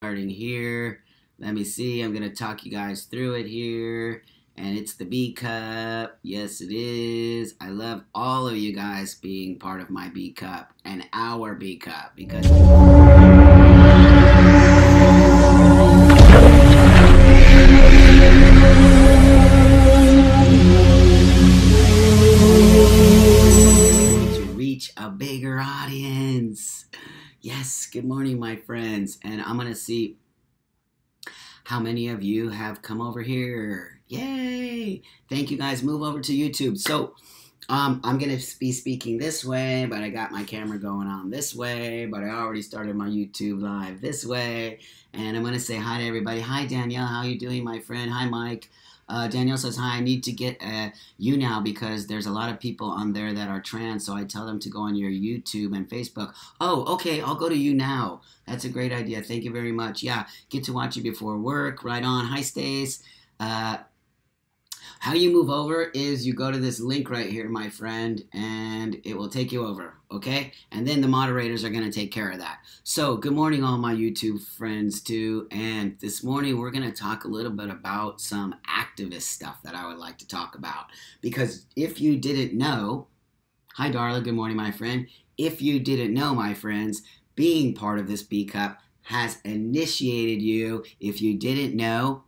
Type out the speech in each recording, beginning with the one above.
Starting here. Let me see. I'm going to talk you guys through it here. And it's the B Cup. Yes, it is. I love all of you guys being part of my B Cup and our B Cup because to reach a bigger audience. Yes, good morning, my friends. And I'm going to see how many of you have come over here. Yay! Thank you guys. Move over to YouTube. So I'm going to be speaking this way, but I got my camera going on this way, but I already started my YouTube live this way. And I'm going to say hi to everybody. Hi, Danielle. How you doing, my friend? Hi, Mike. Danielle says, hi, I need to get you now because there's a lot of people on there that are trans, so I tell them to go on your YouTube and Facebook. Oh, okay, I'll go to you now. That's a great idea. Thank you very much. Yeah, get to watch it before work. Right on. Hi, Stace. How you move over is you go to this link right here, my friend, and it will take you over, okay? And then the moderators are going to take care of that. So, good morning, all my YouTube friends, too. And this morning, we're going to talk a little bit about some activist stuff that I would like to talk about. Because if you didn't know, hi, Darla, good morning, my friend. If you didn't know, my friends, being part of this B Cup has initiated you, if you didn't know,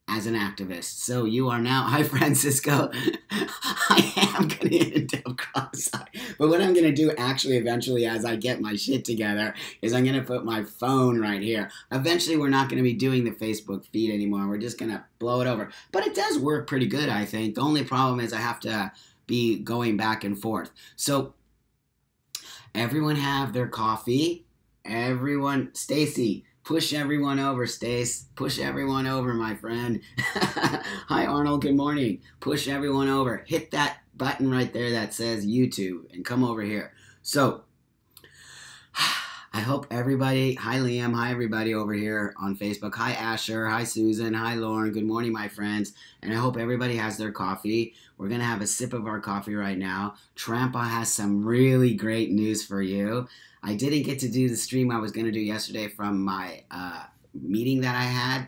as an activist. So you are now, hi Francisco, I am going to end up cross-eyed. But what I'm going to do actually eventually as I get my shit together is I'm going to put my phone right here. Eventually we're not going to be doing the Facebook feed anymore. We're just going to blow it over. But it does work pretty good, I think. The only problem is I have to be going back and forth. So everyone have their coffee. Everyone, Stacy, push everyone over, Stace. Push everyone over, my friend. Hi, Arnold. Good morning. Push everyone over. Hit that button right there that says YouTube and come over here. So, I hope everybody, hi, Liam. Hi, everybody over here on Facebook. Hi, Asher. Hi, Susan. Hi, Lauren. Good morning, my friends. And I hope everybody has their coffee. We're going to have a sip of our coffee right now. Trampa has some really great news for you. I didn't get to do the stream I was going to do yesterday from my meeting that I had.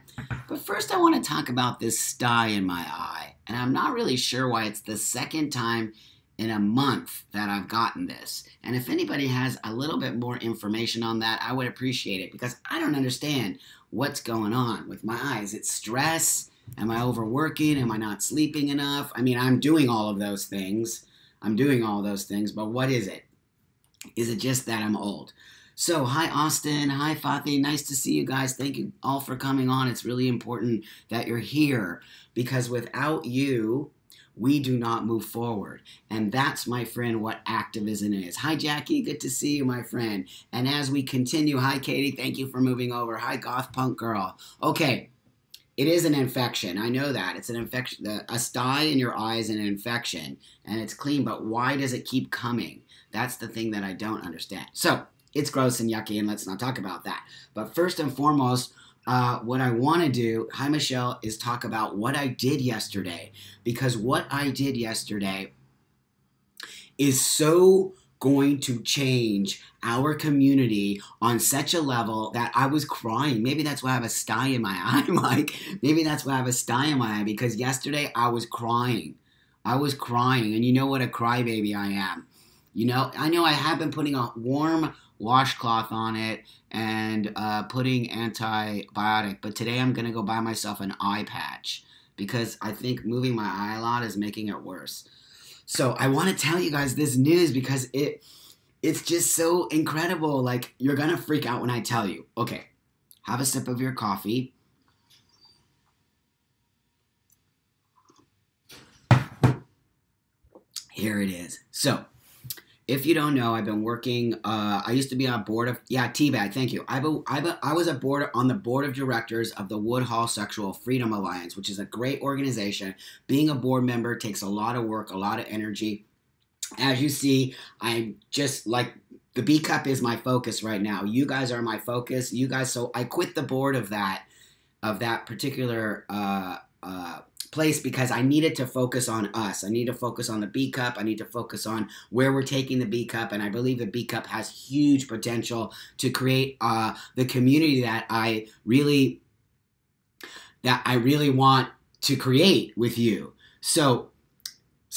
But first I want to talk about this sty in my eye. And I'm not really sure why it's the second time in a month that I've gotten this. And if anybody has a little bit more information on that, I would appreciate it. Because I don't understand what's going on with my eyes. It's stress. Am I overworking? Am I not sleeping enough? I mean, I'm doing all of those things. But what is it? Is it just that I'm old? So, hi, Austin. Hi, Fatih. Nice to see you guys. Thank you all for coming on. It's really important that you're here because without you, we do not move forward. And that's, my friend, what activism is. Hi, Jackie. Good to see you, my friend. And as we continue, hi, Katie. Thank you for moving over. Hi, Goth Punk Girl. Okay. It is an infection. I know that. It's an infection. A sty in your eye is an infection, and it's clean, but why does it keep coming? That's the thing that I don't understand. So, it's gross and yucky, and let's not talk about that. But first and foremost, what I want to do, hi Michelle, is talk about what I did yesterday. Because what I did yesterday is so going to change our community on such a level that I was crying. Maybe that's why I have a sty in my eye, Mike. Maybe that's why I have a sty in my eye, because yesterday I was crying. And you know what a crybaby I am. You know, I know I have been putting a warm washcloth on it and putting antibiotic, but today I'm going to go buy myself an eye patch because I think moving my eye a lot is making it worse. So I want to tell you guys this news because it's just so incredible. Like, you're going to freak out when I tell you. Okay, have a sip of your coffee. Here it is. So, if you don't know, I've been working, I used to be on board of, Teabag, thank you. I was on the board of directors of the Woodhull Sexual Freedom Alliance, which is a great organization. Being a board member takes a lot of work, a lot of energy. As you see, I'm just like, the B Cup is my focus right now. You guys are my focus. You guys, so I quit the board of that particular place because I needed to focus on us. I need to focus on the B Cup. I need to focus on where we're taking the B Cup. And I believe the B Cup has huge potential to create the community that I really want to create with you. So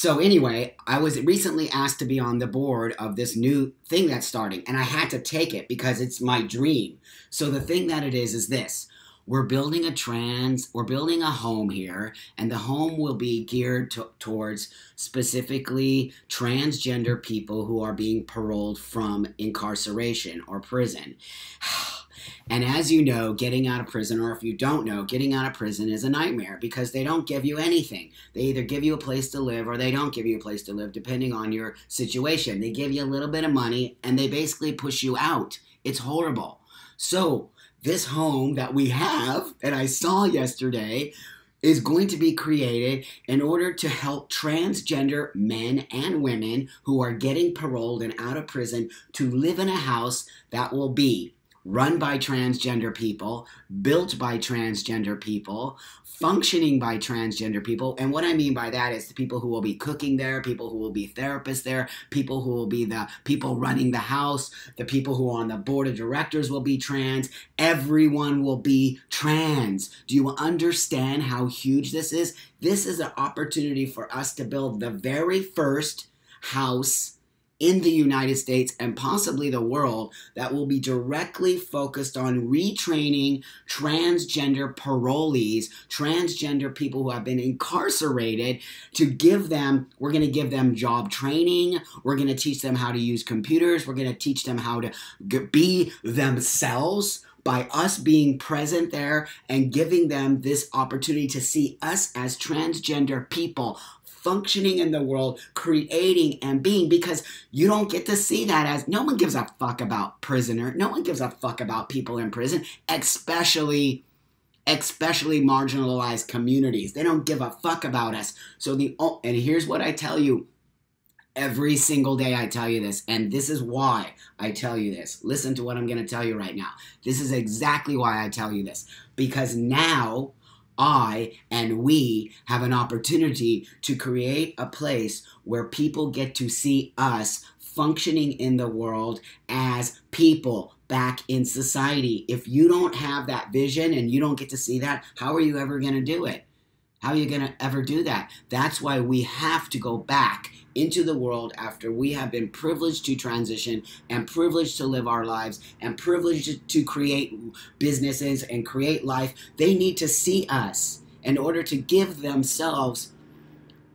anyway, I was recently asked to be on the board of this new thing that's starting, and I had to take it because it's my dream. So the thing that it is this. We're building a home here, and the home will be geared towards specifically transgender people who are being paroled from incarceration or prison. And as you know, getting out of prison, or if you don't know, getting out of prison is a nightmare because they don't give you anything. They either give you a place to live or they don't give you a place to live, depending on your situation. They give you a little bit of money and they basically push you out. It's horrible. So this home that we have, that I saw yesterday, is going to be created in order to help transgender men and women who are getting paroled and out of prison to live in a house that will be run by transgender people, built by transgender people, functioning by transgender people. And what I mean by that is the people who will be cooking there, people who will be therapists there, people who will be the people running the house, the people who are on the board of directors will be trans. Everyone will be trans. Do you understand how huge this is? This is an opportunity for us to build the very first house in the United States and possibly the world that will be directly focused on retraining transgender parolees, transgender people who have been incarcerated, we're going to give them job training, we're going to teach them how to use computers, we're going to teach them how to be themselves by us being present there and giving them this opportunity to see us as transgender people functioning in the world, creating and being, because you don't get to see that as, no one gives a fuck about prisoner. No one gives a fuck about people in prison, especially marginalized communities. They don't give a fuck about us. And here's what I tell you. Every single day I tell you this, and this is why I tell you this. Listen to what I'm going to tell you right now. This is exactly why I tell you this. Because now I and we have an opportunity to create a place where people get to see us functioning in the world as people back in society. If you don't have that vision and you don't get to see that, how are you ever going to do it? How are you going to ever do that? That's why we have to go back into the world after we have been privileged to transition and privileged to live our lives and privileged to create businesses and create life. They need to see us in order to give themselves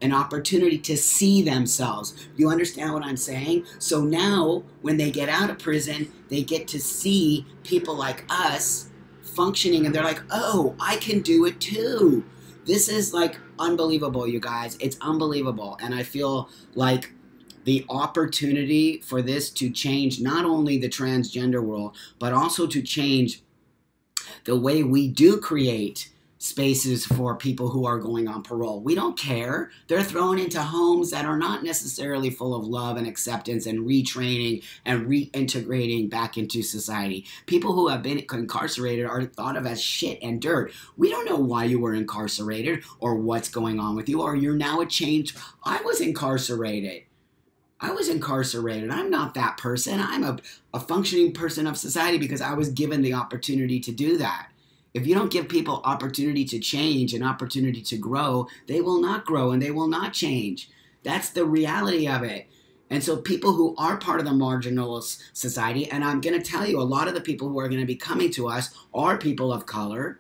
an opportunity to see themselves. You understand what I'm saying? So now when they get out of prison, they get to see people like us functioning and they're like, oh, I can do it too. This is like unbelievable, you guys. It's unbelievable. And I feel like the opportunity for this to change not only the transgender world, but also to change the way we do create spaces for people who are going on parole. We don't care. They're thrown into homes that are not necessarily full of love and acceptance and retraining and reintegrating back into society. People who have been incarcerated are thought of as shit and dirt. We don't know why you were incarcerated or what's going on with you, or you're now a changed. I was incarcerated. I'm not that person. I'm a functioning person of society because I was given the opportunity to do that. If you don't give people opportunity to change and opportunity to grow, they will not grow and they will not change. That's the reality of it. And so people who are part of the marginal society, and I'm going to tell you, a lot of the people who are going to be coming to us are people of color,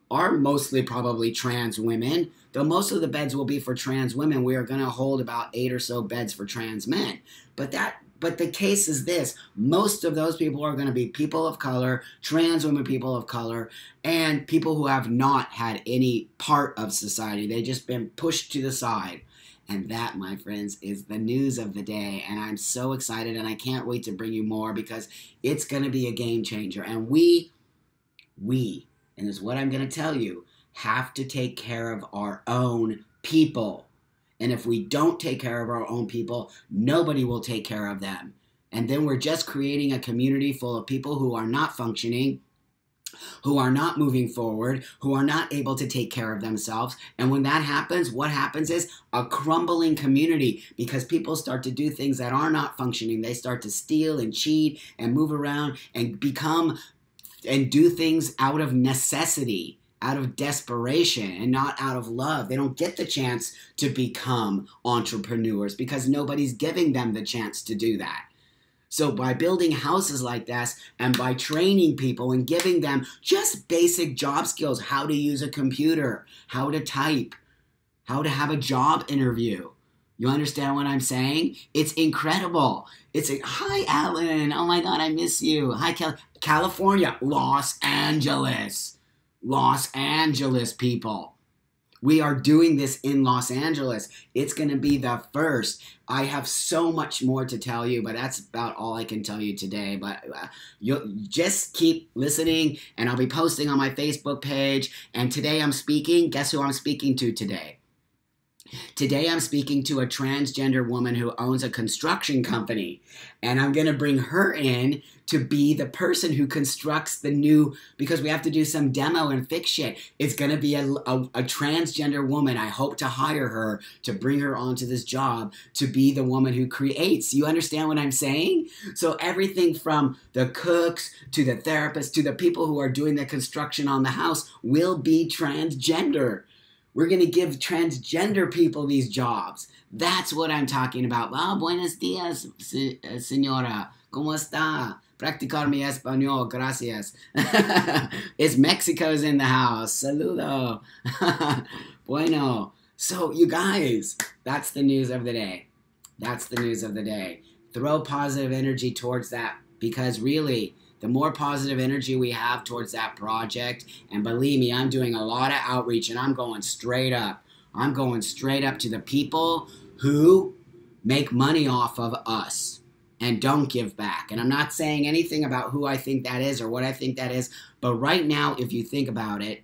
are mostly probably trans women, though most of the beds will be for trans women. We are going to hold about 8 or so beds for trans men. But the case is this. Most of those people are going to be people of color, trans women, people of color, and people who have not had any part of society. They've just been pushed to the side. And that, my friends, is the news of the day. And I'm so excited, and I can't wait to bring you more because it's going to be a game changer. And we, and this is what I'm going to tell you, have to take care of our own people. And if we don't take care of our own people, nobody will take care of them. And then we're just creating a community full of people who are not functioning who are not moving forward, who are not able to take care of themselves. And when that happens, what happens is a crumbling community, because people start to do things that are not functioning. They start to steal and cheat and move around and become and do things out of necessity, out of desperation, and not out of love. They don't get the chance to become entrepreneurs because nobody's giving them the chance to do that. So by building houses like this and by training people and giving them just basic job skills, how to use a computer, how to type, how to have a job interview. You understand what I'm saying? It's incredible. It's a, hi, Alan. Oh my God, I miss you. Hi, California, Los Angeles. Los Angeles, people. We are doing this in Los Angeles. It's going to be the first. I have so much more to tell you, but that's about all I can tell you today. But you'll just keep listening, and I'll be posting on my Facebook page. And today I'm speaking. Guess who I'm speaking to today? Today I'm speaking to a transgender woman who owns a construction company, and I'm going to bring her in to be the person who constructs the new, because we have to do some demo and fix shit. It's going to be a transgender woman. I hope to hire her to bring her onto this job to be the woman who creates. You understand what I'm saying? So everything from the cooks to the therapists to the people who are doing the construction on the house will be transgender. We're going to give transgender people these jobs. That's what I'm talking about. Ah, buenos días, señora. ¿Cómo está? Practicar mi español. Gracias. It's Mexico's in the house. Saludo. Bueno. So, you guys, that's the news of the day. That's the news of the day. Throw positive energy towards that, because really, the more positive energy we have towards that project, and believe me, I'm doing a lot of outreach, and I'm going straight up. I'm going straight up to the people who make money off of us and don't give back. And I'm not saying anything about who I think that is or what I think that is, but right now, if you think about it,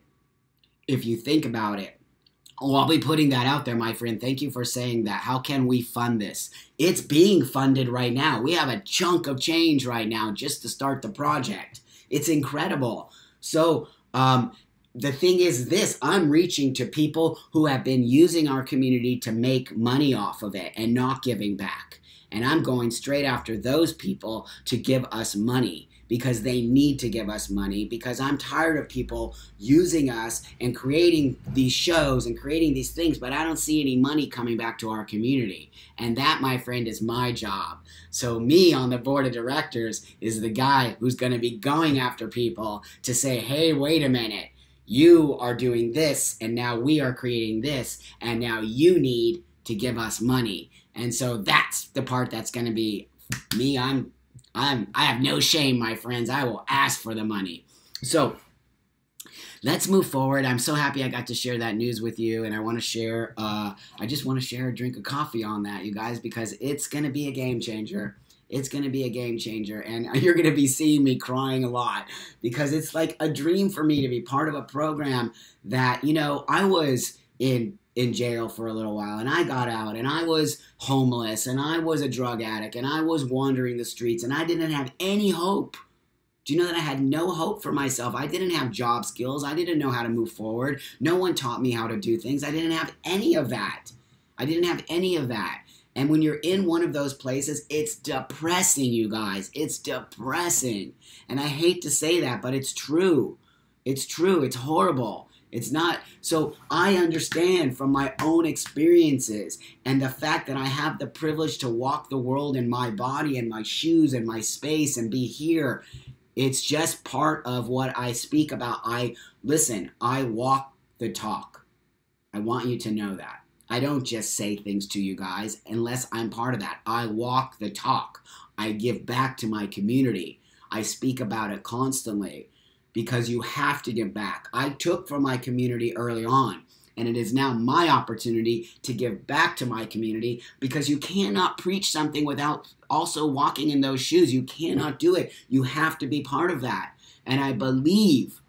oh, I'll be putting that out there, my friend. Thank you for saying that. How can we fund this? It's being funded right now. We have a chunk of change right now just to start the project. It's incredible. So the thing is this. I'm reaching to people who have been using our community to make money off of it and not giving back. And I'm going straight after those people to give us money, because they need to give us money, because I'm tired of people using us and creating these shows and creating these things, but I don't see any money coming back to our community. And that, my friend, is my job. So me on the board of directors is the guy who's going to be going after people to say, hey, wait a minute, you are doing this, and now we are creating this, and now you need to give us money. And so that's the part that's going to be me. I have no shame, my friends. I will ask for the money. So let's move forward. I'm so happy I got to share that news with you, and I want to share. I just want to share a drink of coffee on that, you guys, because it's going to be a game changer. It's going to be a game changer, and you're going to be seeing me crying a lot, because it's like a dream for me to be part of a program that, you know, I was in jail for a little while, and I got out, and I was homeless, and I was a drug addict, and I was wandering the streets, and I didn't have any hope. Do you know that I had no hope for myself? I didn't have job skills. I didn't know how to move forward. No one taught me how to do things. I didn't have any of that. And when you're in one of those places, it's depressing, you guys. It's depressing. And I hate to say that, but it's true. It's true. It's horrible. It's not. So I understand from my own experiences, and the fact that I have the privilege to walk the world in my body and my shoes and my space and be here. It's just part of what I speak about. I walk the talk. I want you to know that. I don't just say things to you guys unless I'm part of that. I walk the talk. I give back to my community. I speak about it constantly, because you have to give back. I took from my community early on, and it is now my opportunity to give back to my community, because you cannot preach something without also walking in those shoes. You cannot do it. You have to be part of that. And I believe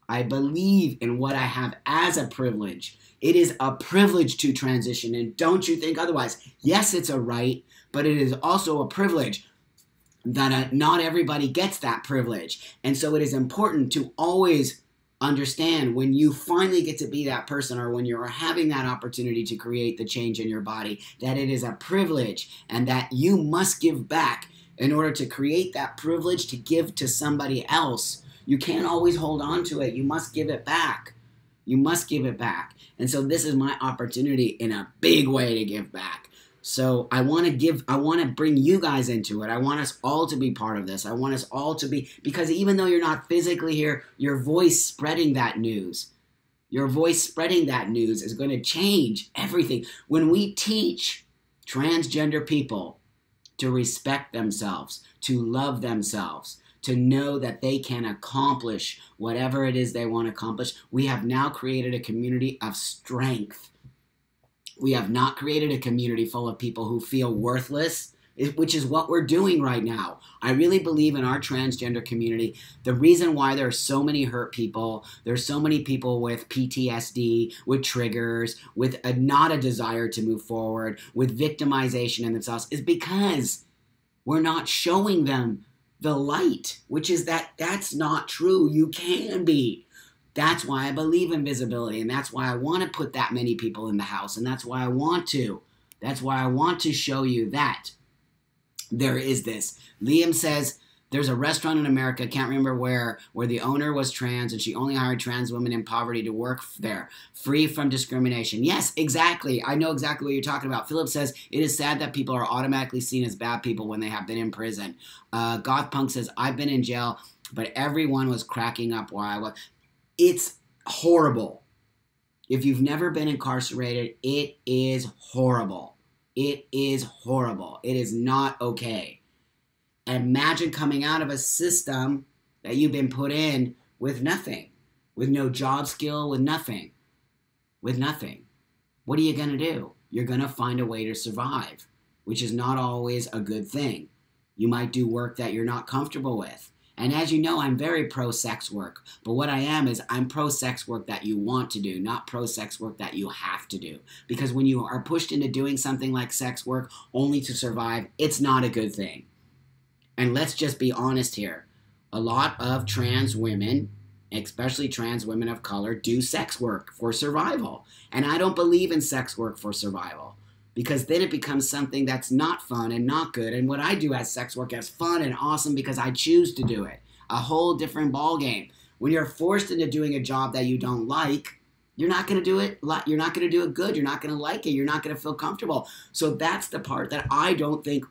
in what I have as a privilege. It is a privilege to transition, and don't you think otherwise. Yes, it's a right, but it is also a privilege. that not everybody gets that privilege. And so it is important to always understand when you finally get to be that person, or when you're having that opportunity to create the change in your body, that it is a privilege and that you must give back in order to create that privilege to give to somebody else. You can't always hold on to it. You must give it back. You must give it back. And so this is my opportunity in a big way to give back. So I want to bring you guys into it. I want us all to be part of this. I want us all to be, because even though you're not physically here, your voice spreading that news, is going to change everything. When we teach transgender people to respect themselves, to love themselves, to know that they can accomplish whatever it is they want to accomplish, we have now created a community of strength. We have not created a community full of people who feel worthless, which is what we're doing right now. I really believe in our transgender community. The reason why there are so many hurt people, there's so many people with PTSD, with triggers, with not a desire to move forward, with victimization in themselves, is because we're not showing them the light, which is that that's not true. You can be. That's why I believe in visibility, and that's why I want to put that many people in the house, and that's why I want to. That's why I want to show you that there is this. Liam says there's a restaurant in America, can't remember where the owner was trans, and she only hired trans women in poverty to work there, free from discrimination. Yes, exactly. I know exactly what you're talking about. Philip says, it is sad that people are automatically seen as bad people when they have been in prison. Goth Punk says, I've been in jail, but everyone was cracking up while I was. It's horrible. If you've never been incarcerated, it is horrible. It is horrible. It is not okay. Imagine coming out of a system that you've been put in with nothing, with no job skill, with nothing. What are you going to do? You're going to find a way to survive, which is not always a good thing. You might do work that you're not comfortable with. And as you know, I'm very pro-sex work. But what I am is I'm pro-sex work that you want to do, not pro-sex work that you have to do. Because when you are pushed into doing something like sex work only to survive, it's not a good thing. And let's just be honest here. A lot of trans women, especially trans women of color, do sex work for survival. And I don't believe in sex work for survival, because then it becomes something that's not fun and not good. And what I do as sex work is fun and awesome because I choose to do it. A whole different ball game. When you're forced into doing a job that you don't like, you're not going to do it. You're not going to do it good. You're not going to like it. You're not going to feel comfortable. So that's the part that I don't think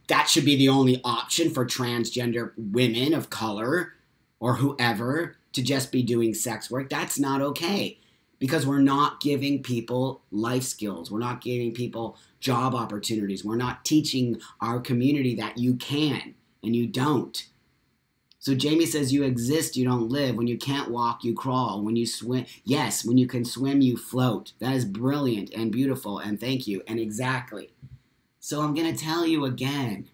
that should be the only option for transgender women of color or whoever to just be doing sex work. That's not okay. Because we're not giving people life skills. We're not giving people job opportunities. We're not teaching our community that you can and you don't. So Jamie says, you exist, you don't live. When you can't walk, you crawl. When you swim, yes, when you can swim, you float. That is brilliant and beautiful, and thank you, and exactly. So I'm going to tell you again,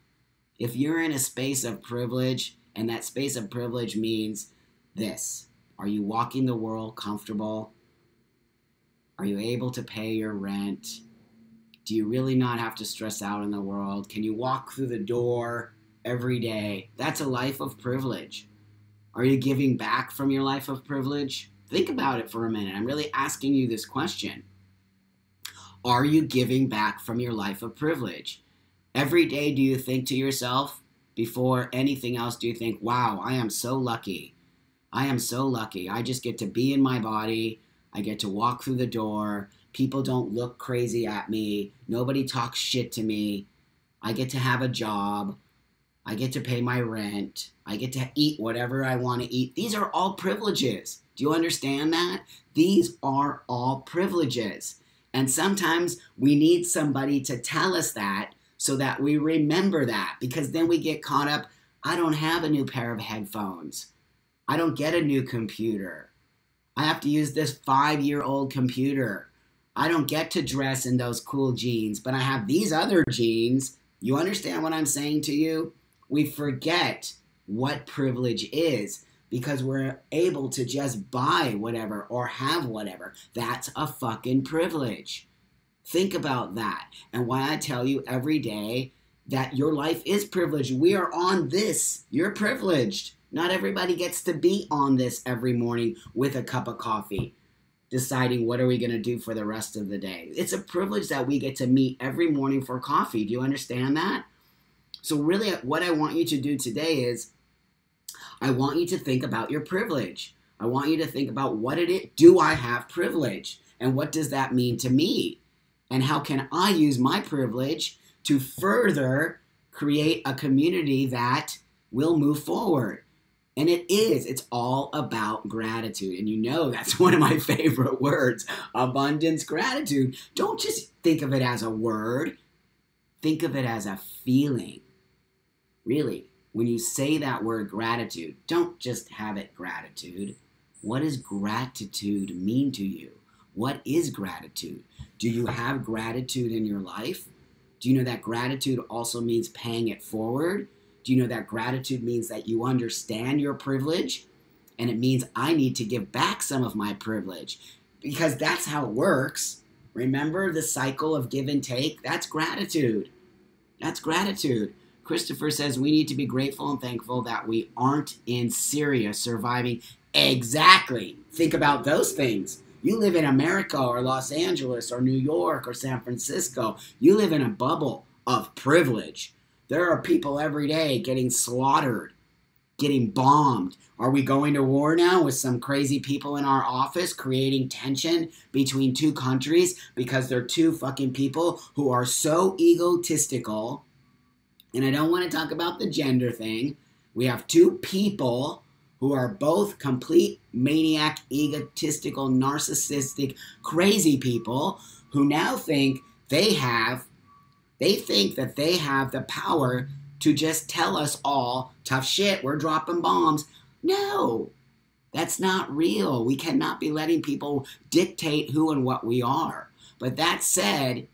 if you're in a space of privilege, and that space of privilege means this: are you walking the world comfortable? Are you able to pay your rent? Do you really not have to stress out in the world? Can you walk through the door every day? That's a life of privilege. Are you giving back from your life of privilege? Think about it for a minute. I'm really asking you this question. Are you giving back from your life of privilege? Every day, do you think to yourself, before anything else, do you think, wow, I am so lucky. I am so lucky. I just get to be in my body. I get to walk through the door. People don't look crazy at me. Nobody talks shit to me. I get to have a job. I get to pay my rent. I get to eat whatever I want to eat. These are all privileges. Do you understand that? These are all privileges. And sometimes we need somebody to tell us that so that we remember that, because then we get caught up. I don't have a new pair of headphones. I don't get a new computer. I have to use this 5-year-old computer. I don't get to dress in those cool jeans, but I have these other jeans. You understand what I'm saying to you? We forget what privilege is because we're able to just buy whatever or have whatever. That's a fucking privilege. Think about that. And why I tell you every day, that your life is privileged. We are on this. You're privileged. Not everybody gets to be on this every morning with a cup of coffee, deciding what are we going to do for the rest of the day. It's a privilege that we get to meet every morning for coffee. Do you understand that? So really what I want you to do today is I want you to think about your privilege. I want you to think about what it is. Do I have privilege? And what does that mean to me? And how can I use my privilege to further create a community that will move forward? And it's all about gratitude. And you know that's one of my favorite words, abundance gratitude. Don't just think of it as a word. Think of it as a feeling. Really, when you say that word gratitude, don't just have it gratitude. What does gratitude mean to you? What is gratitude? Do you have gratitude in your life? Do you know that gratitude also means paying it forward? Do you know that gratitude means that you understand your privilege? And it means I need to give back some of my privilege, because that's how it works. Remember the cycle of give and take? That's gratitude. That's gratitude. Christopher says we need to be grateful and thankful that we aren't in Syria surviving. Exactly. Think about those things. You live in America or Los Angeles or New York or San Francisco. You live in a bubble of privilege. There are people every day getting slaughtered, getting bombed. Are we going to war now with some crazy people in our office creating tension between two countries because they're two fucking people who are so egotistical? And I don't want to talk about the gender thing. We have two people who are both complete maniac, egotistical, narcissistic, crazy people who now think they think that they have the power to just tell us all, tough shit, we're dropping bombs. No, that's not real. We cannot be letting people dictate who and what we are. But that said,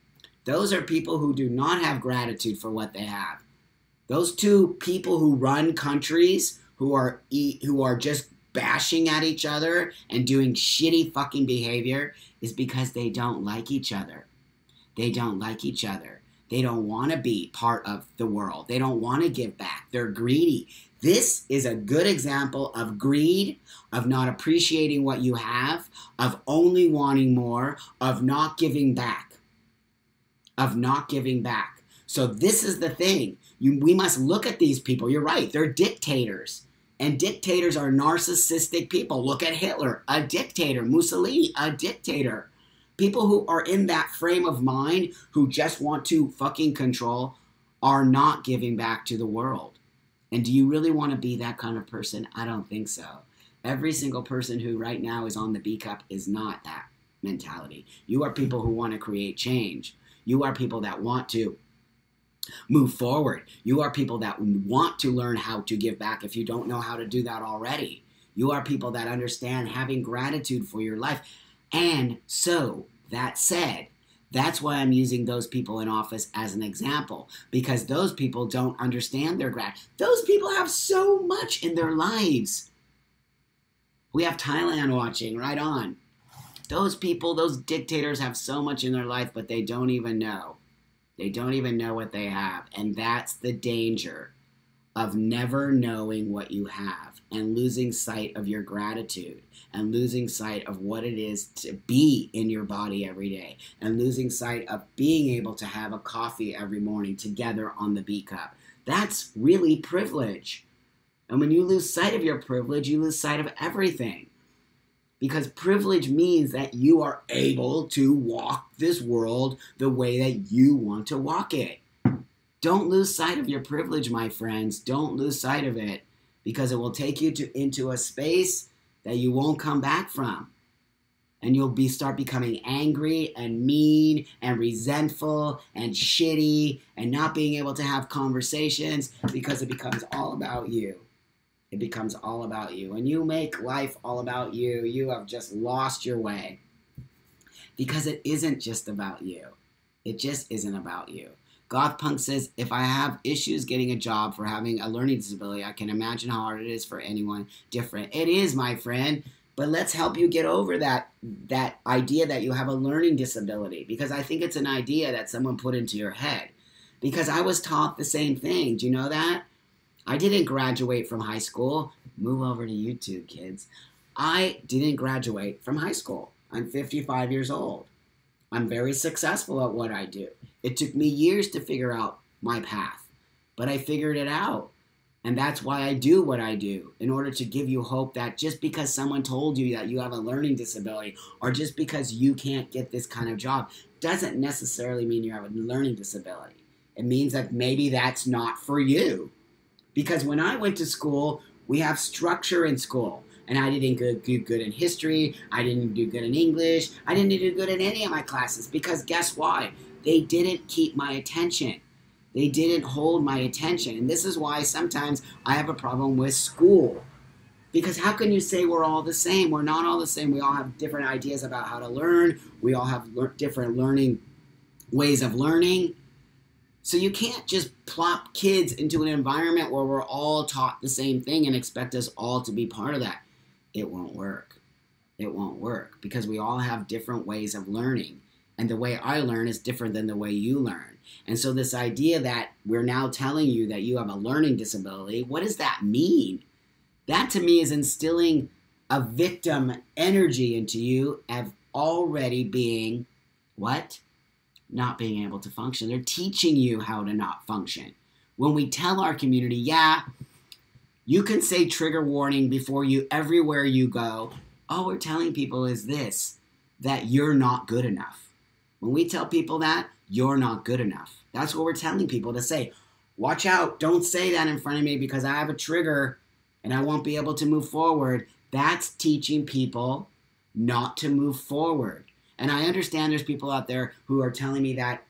those are people who do not have gratitude for what they have. Those two people who run countries, who are just bashing at each other and doing shitty fucking behavior, is because they don't like each other. They don't like each other. They don't want to be part of the world. They don't want to give back. They're greedy. This is a good example of greed, of not appreciating what you have, of only wanting more, of not giving back. Of not giving back. So this is the thing. We must look at these people. You're right. They're dictators. And dictators are narcissistic people. Look at Hitler, a dictator. Mussolini, a dictator. People who are in that frame of mind, who just want to fucking control, are not giving back to the world. And do you really want to be that kind of person? I don't think so. Every single person who right now is on the B cup is not that mentality. You are people who want to create change. You are people that want to move forward. You are people that want to learn how to give back if you don't know how to do that already. You are people that understand having gratitude for your life. And so, that said, that's why I'm using those people in office as an example, because those people don't understand their gratitude. Those people have so much in their lives. We have Thailand watching, right on. Those people, those dictators have so much in their life, but they don't even know. They don't even know what they have. And that's the danger of never knowing what you have and losing sight of your gratitude and losing sight of what it is to be in your body every day and losing sight of being able to have a coffee every morning together on the B cup. That's really privilege. And when you lose sight of your privilege, you lose sight of everything. Because privilege means that you are able to walk this world the way that you want to walk it. Don't lose sight of your privilege, my friends. Don't lose sight of it, because it will take you into a space that you won't come back from. And you'll start becoming angry and mean and resentful and shitty and not being able to have conversations, because it becomes all about you. It becomes all about you. When you make life all about you, you have just lost your way. Because it isn't just about you. It just isn't about you. Goth Punk says, if I have issues getting a job for having a learning disability, I can imagine how hard it is for anyone different. It is, my friend. But let's help you get over that idea that you have a learning disability. Because I think it's an idea that someone put into your head. because I was taught the same thing. Do you know that? I didn't graduate from high school. Move over to YouTube, kids. I didn't graduate from high school. I'm 55 years old. I'm very successful at what I do. It took me years to figure out my path, but I figured it out. And that's why I do what I do, in order to give you hope that just because someone told you that you have a learning disability, or just because you can't get this kind of job, doesn't necessarily mean you have a learning disability. It means that maybe that's not for you. Because when I went to school, we have structure in school. And I didn't do good in history. I didn't do good in English. I didn't do good in any of my classes. Because guess why? They didn't keep my attention. They didn't hold my attention. And this is why sometimes I have a problem with school. Because how can you say we're all the same? We're not all the same. We all have different ideas about how to learn. We all have different learning ways of learning. So you can't just plop kids into an environment where we're all taught the same thing and expect us all to be part of that. It won't work. It won't work because we all have different ways of learning. And the way I learn is different than the way you learn. And so this idea that we're now telling you that you have a learning disability, what does that mean? That to me is instilling a victim energy into you of already being, what? Not being able to function. They're teaching you how to not function. When we tell our community, yeah, you can say trigger warning before you, everywhere you go, all we're telling people is this, that you're not good enough. When we tell people that, you're not good enough. That's what we're telling people to say. Watch out, don't say that in front of me because I have a trigger and I won't be able to move forward. That's teaching people not to move forward. And I understand there's people out there who are telling me that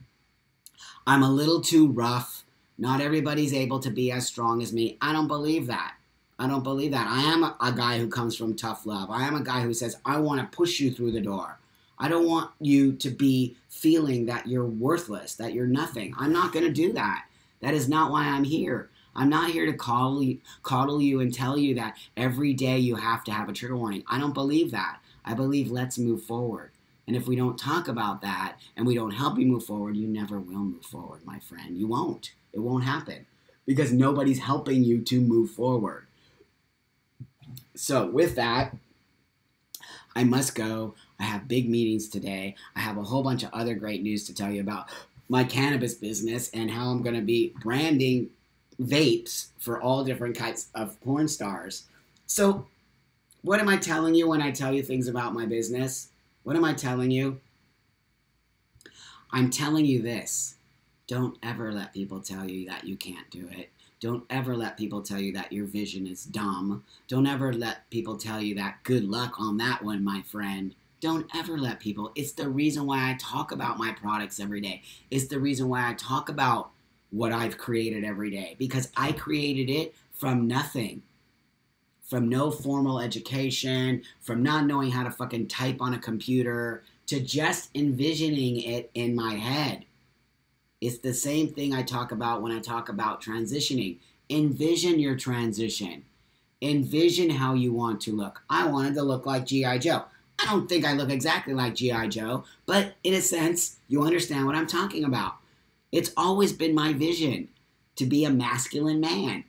I'm a little too rough. Not everybody's able to be as strong as me. I don't believe that. I don't believe that. I am a guy who comes from tough love. I am a guy who says, I want to push you through the door. I don't want you to be feeling that you're worthless, that you're nothing. I'm not going to do that. That is not why I'm here. I'm not here to coddle you and tell you that every day you have to have a trigger warning. I don't believe that. I believe let's move forward. And if we don't talk about that and we don't help you move forward, you never will move forward, my friend. You won't. It won't happen because nobody's helping you to move forward. So with that, I must go. I have big meetings today. I have a whole bunch of other great news to tell you about my cannabis business and how I'm going to be branding vapes for all different kinds of porn stars. So what am I telling you when I tell you things about my business? What am I telling you? I'm telling you this. Don't ever let people tell you that you can't do it. Don't ever let people tell you that your vision is dumb. Don't ever let people tell you that good luck on that one, my friend. Don't ever let people. It's the reason why I talk about my products every day. It's the reason why I talk about what I've created every day. Because I created it from nothing. From no formal education, from not knowing how to fucking type on a computer, to just envisioning it in my head. It's the same thing I talk about when I talk about transitioning. Envision your transition. Envision how you want to look. I wanted to look like G.I. Joe. I don't think I look exactly like G.I. Joe, but in a sense, you understand what I'm talking about. It's always been my vision to be a masculine man.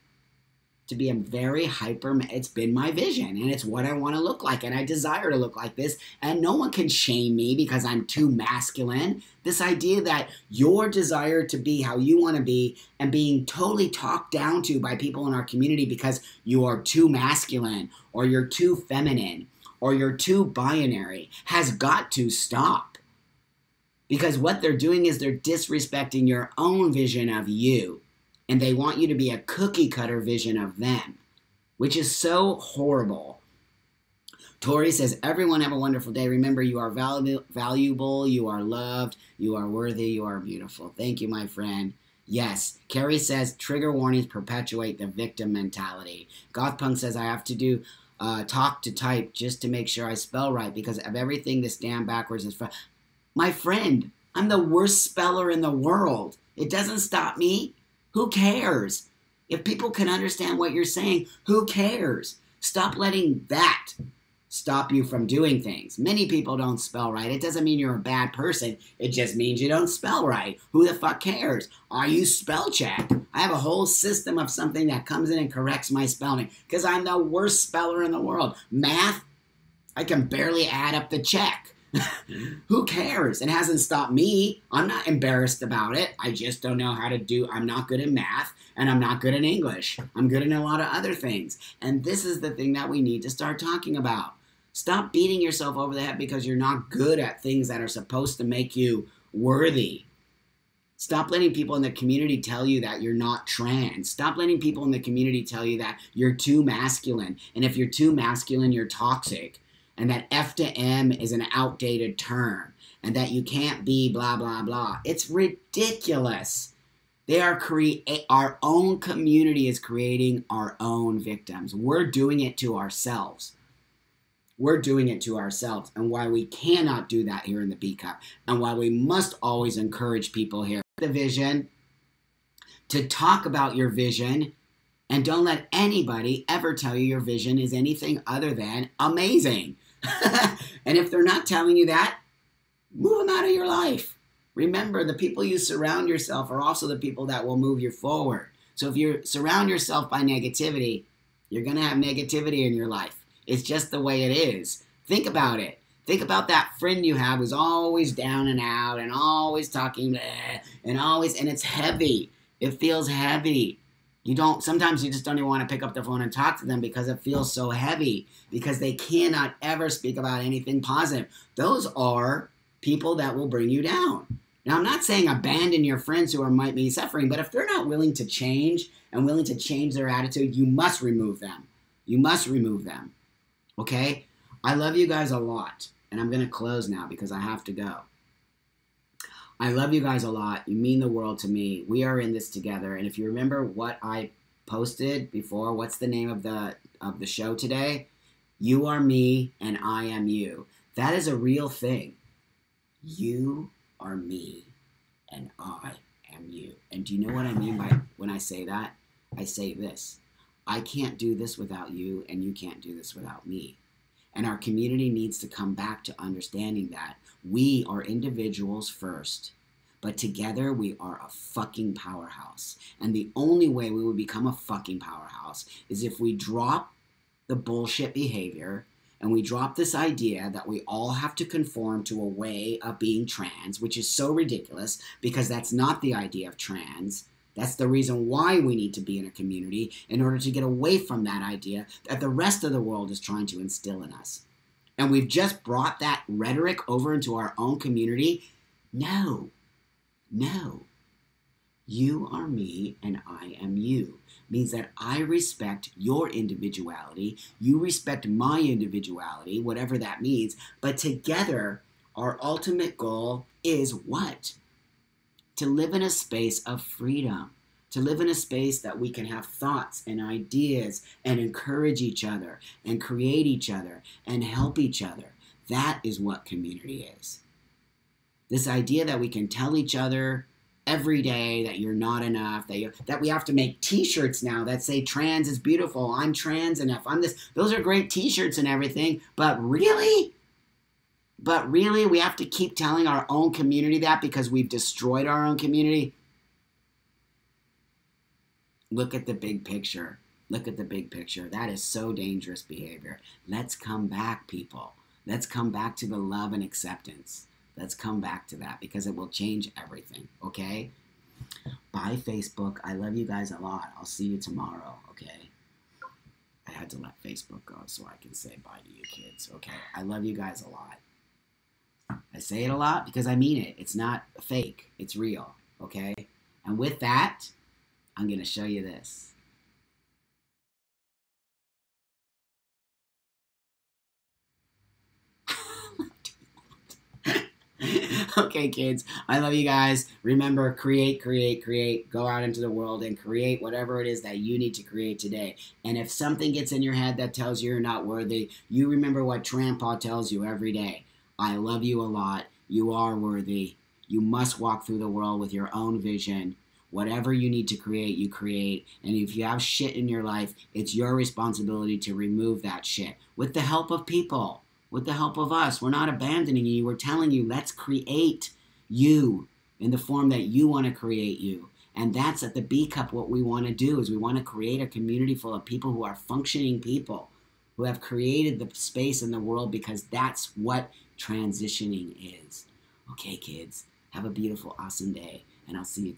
To be a very hyper, it's been my vision, and it's what I want to look like, and I desire to look like this, and no one can shame me because I'm too masculine. This idea that your desire to be how you want to be and being totally talked down to by people in our community because you are too masculine, or you're too feminine, or you're too binary has got to stop. Because what they're doing is they're disrespecting your own vision of you. And they want you to be a cookie cutter vision of them, which is so horrible. Tori says, everyone have a wonderful day. Remember, you are valuable, you are loved, you are worthy, you are beautiful. Thank you, my friend. Yes. Carrie says, trigger warnings perpetuate the victim mentality. Gothpunk says, I have to do talk to type just to make sure I spell right because of everything this damn backwards is. My friend, I'm the worst speller in the world. It doesn't stop me. Who cares? If people can understand what you're saying, who cares? Stop letting that stop you from doing things. Many people don't spell right. It doesn't mean you're a bad person. It just means you don't spell right. Who the fuck cares? I use spell check. I have a whole system of something that comes in and corrects my spelling because I'm the worst speller in the world. Math, I can barely add up the check. Who cares? It hasn't stopped me. I'm not embarrassed about it. I just don't know how to do. I'm not good at math and I'm not good at English. I'm good in a lot of other things. And this is the thing that we need to start talking about. Stop beating yourself over the head because you're not good at things that are supposed to make you worthy. Stop letting people in the community tell you that you're not trans. Stop letting people in the community tell you that you're too masculine. And if you're too masculine, you're toxic. And that F to M is an outdated term. And that you can't be blah, blah, blah. It's ridiculous. Our own community is creating our own victims. We're doing it to ourselves. We're doing it to ourselves. And why we cannot do that here in the B Cup. And why we must always encourage people here. The vision, to talk about your vision, and don't let anybody ever tell you your vision is anything other than amazing. And if they're not telling you that, move them out of your life. Remember, the people you surround yourself are also the people that will move you forward. So if you surround yourself by negativity, you're going to have negativity in your life. It's just the way it is. Think about it. Think about that friend you have who's always down and out and always talking and it's heavy. It feels heavy. Sometimes you just don't even want to pick up the phone and talk to them because it feels so heavy, because they cannot ever speak about anything positive. Those are people that will bring you down. Now, I'm not saying abandon your friends who might be suffering, but if they're not willing to change and willing to change their attitude, you must remove them. You must remove them. Okay? I love you guys a lot, and I'm going to close now because I have to go. I love you guys a lot. You mean the world to me. We are in this together. And if you remember what I posted before, what's the name of the show today? You are me and I am you. That is a real thing. You are me and I am you. And do you know what I mean by when I say that? I say this. I can't do this without you, and you can't do this without me. And our community needs to come back to understanding that we are individuals first, but together we are a fucking powerhouse. And the only way we will become a fucking powerhouse is if we drop the bullshit behavior and we drop this idea that we all have to conform to a way of being trans, which is so ridiculous because that's not the idea of trans. That's the reason why we need to be in a community, in order to get away from that idea that the rest of the world is trying to instill in us. And we've just brought that rhetoric over into our own community. No. You are me and I am you. Means that I respect your individuality. You respect my individuality, whatever that means. But together, our ultimate goal is what? To live in a space of freedom, to live in a space that we can have thoughts and ideas and encourage each other and create each other and help each other. That is what community is. This idea that we can tell each other every day that you're not enough, that we have to make t-shirts now that say trans is beautiful, I'm trans enough, I'm this. Those are great t-shirts and everything, but really? But really, we have to keep telling our own community that because we've destroyed our own community? Look at the big picture. Look at the big picture. That is so dangerous behavior. Let's come back, people. Let's come back to the love and acceptance. Let's come back to that because it will change everything, okay? Bye, Facebook. I love you guys a lot. I'll see you tomorrow, okay? I had to let Facebook go so I can say bye to you kids, okay? I love you guys a lot. I say it a lot because I mean it. It's not fake. It's real, okay? And with that, I'm going to show you this. Okay, kids, I love you guys. Remember, create. Go out into the world and create whatever it is that you need to create today. And if something gets in your head that tells you you're not worthy, you remember what Trampa tells you every day. I love you a lot. You are worthy. You must walk through the world with your own vision, Whatever you need to create, you create. And if you have shit in your life, it's your responsibility to remove that shit with the help of people, with the help of us. We're not abandoning you. We're telling you, let's create you in the form that you want to create you. And that's at the B Cup. What we want to do is we want to create a community full of people who are functioning people, who have created the space in the world, because that's what transitioning is. Okay, kids, have a beautiful, awesome day, and I'll see you tomorrow.